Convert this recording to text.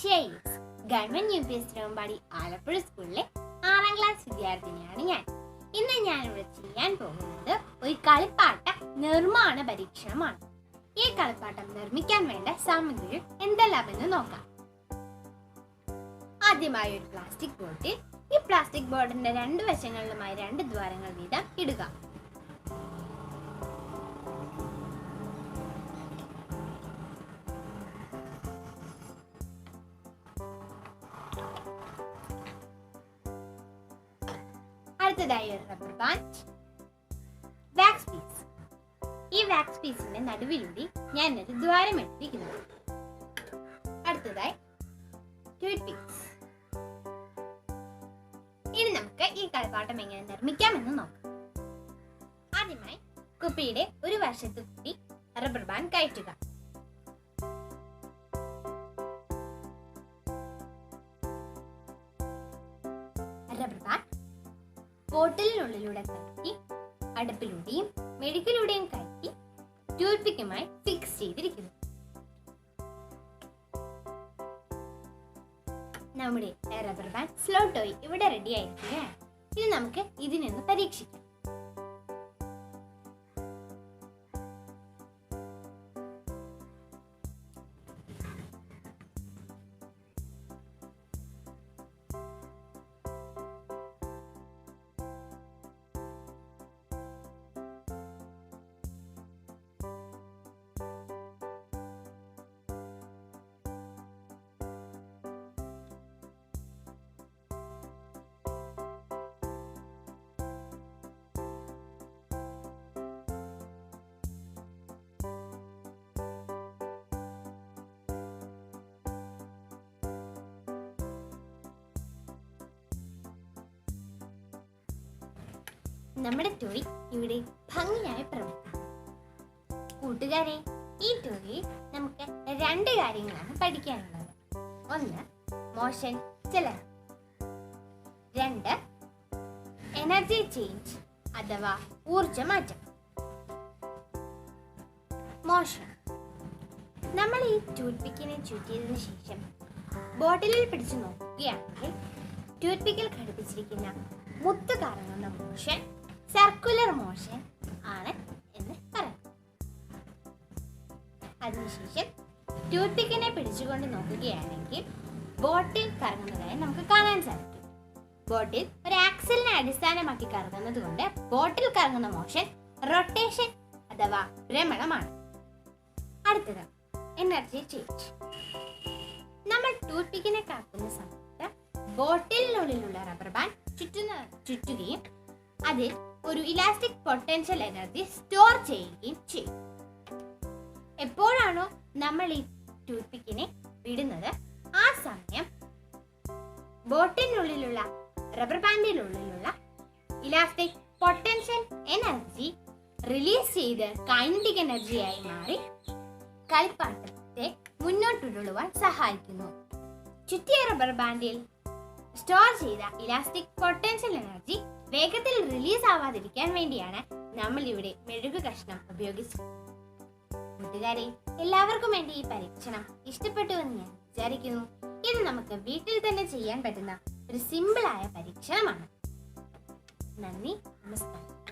Akshaya government UPS Thiruvambady Alappuzha സ്കൂളിലെ 6ാം class വിദ്യാർത്ഥിനിയാണ് ഞാൻ. ഇന്ന് ഞാനിവിടെ ചെയ്യാൻ പോകുന്നത് ഒരു കളിപ്പാട്ട നിർമ്മാണ പരീക്ഷണമാണ്. ഈ കളിപ്പാട്ടം നിർമ്മിക്കാൻ വേണ്ട സാമഗ്രികൾ എന്തെല്ലാമെന്ന് നോക്കാം. ആദ്യമായി ഒരു പ്ലാസ്റ്റിക് ബോട്ടിൽ. ഈ പ്ലാസ്റ്റിക് ബോർഡിന്റെ 2 വശങ്ങളിലുമായി 2 ദ്വാരങ്ങൾ വീതം ഇടുക. അടുത്തതായി ഒരു റബ്ബർ ബാൻഡ്, വാക്സ് പീസ്. ഈ വാക്സ് പീസിന്റെ നടുവിലൂടെ ഞാൻ ഒരു ദ്വാരം ഇട്ടിരിക്കുന്നു. അടുത്തതായി ടൂത്ത് പിക്സ്. ഇനി നമുക്ക് ഈ കളിപ്പാട്ടം എങ്ങനെ നിർമ്മിക്കാമെന്ന് നോക്കാം. ആദ്യമായി കുപ്പിയുടെ ഒരു വശത്ത് കൂടി റബ്ബർ ബാൻഡ് കയറ്റുക. റബ്ബർ ബാൻഡ് ബോട്ടിലിനുള്ളിലൂടെ കയറ്റി അടുപ്പിലൂടെയും മെഴുകിലൂടെയും കയറ്റി ടൂത്ത് പിക്കുമായി ഫിക്സ് ചെയ്തിരിക്കുന്നു. നമ്മുടെ റബ്ബർ ബാൻഡ് സ്ലോ ടോയ് ഇവിടെ റെഡി ആയിരിക്കുകയാണ്. ഇനി നമുക്ക് ഇതിനൊന്ന് പരീക്ഷിക്കാം. നമ്മുടെ ടോയ് ഇവിടെ ഭംഗിയായി പ്രവർത്തിക്കും. കൂട്ടുകാരെ, ഈ ടോയിൽ നമുക്ക് 2 കാര്യങ്ങളാണ് പഠിക്കാനുള്ളത്. 1 മോഷൻ ചലനം, 2 എനർജി ചേഞ്ച് അഥവാ ഊർജമാറ്റം. മോഷൻ. നമ്മൾ ഈ ടൂത്ത് പിക്കിനെ ചുറ്റിയതിനു ശേഷം ബോട്ടിലിൽ പിടിച്ചു നോക്കുകയാണെങ്കിൽ ടൂത്ത് പിക്കിൽ ഘടിപ്പിച്ചിരിക്കുന്ന മുത്ത് കറങ്ങുന്ന മോഷൻ സർക്കുലർ മോഷൻ ആണ് എന്ന് പറയാം. അതിനുശേഷം ടൂത്ത് പിക്കിനെ പിടിച്ചുകൊണ്ട് നോക്കുകയാണെങ്കിൽ ബോട്ടിൽ കറങ്ങുന്നതായി നമുക്ക് കാണാൻ സാധിക്കും. ബോട്ടിൽ ഒരു ആക്സിലിനെ അടിസ്ഥാനമാക്കി കറങ്ങുന്നത് കൊണ്ട് ബോട്ടിൽ കറങ്ങുന്ന മോഷൻ റൊട്ടേഷൻ അഥവാ ഭ്രമണമാണ്. അടുത്തത് എനർജി ചേഞ്ച്. നമ്മൾ ടൂത്ത് പിക്കിനെ കറക്കുന്ന സമയത്ത് ബോട്ടിലിനുള്ളിലുള്ള റബ്ബർ ബാൻഡ് ചുറ്റുകയും അതിൽ ഒരു ഇലാസ്റ്റിക് പൊട്ടൻഷ്യൽ എനർജി സ്റ്റോർ ചെയ്യുകയും ചെയ്യും. എപ്പോഴാണോ നമ്മൾ ഈ ടൂത്ത് പിക്കിനെ വിടുന്നത് ആ സമയം ബോട്ടിനുള്ളിലുള്ള റബ്ബർ ബാൻഡിനുള്ളിലുള്ള ഇലാസ്റ്റിക് പൊട്ടൻഷ്യൽ എനർജി റിലീസ് ചെയ്ത് കൈനറ്റിക് എനർജിയായി മാറി കളിപ്പാട്ടത്തെ മുന്നോട്ടുള്ളുവാൻ സഹായിക്കുന്നു. ചുറ്റിയ റബ്ബർ ബാൻഡിൽ സ്റ്റോർ ചെയ്ത ഇലാസ്റ്റിക് പൊട്ടൻഷ്യൽ എനർജി വേഗത്തിൽ റിലീസ് ആവാതിരിക്കാൻ വേണ്ടിയാണ് നമ്മൾ ഇവിടെ മെഴുകു കഷ്ണം ഉപയോഗിച്ചത്. കൂട്ടുകാരെ, എല്ലാവർക്കും വേണ്ടി ഈ പരീക്ഷണം ഇഷ്ടപ്പെട്ടു എന്ന് ഞാൻ വിചാരിക്കുന്നു. ഇത് നമുക്ക് വീട്ടിൽ തന്നെ ചെയ്യാൻ പറ്റുന്ന ഒരു സിമ്പിളായ പരീക്ഷണമാണ്. നന്ദി, നമസ്കാരം.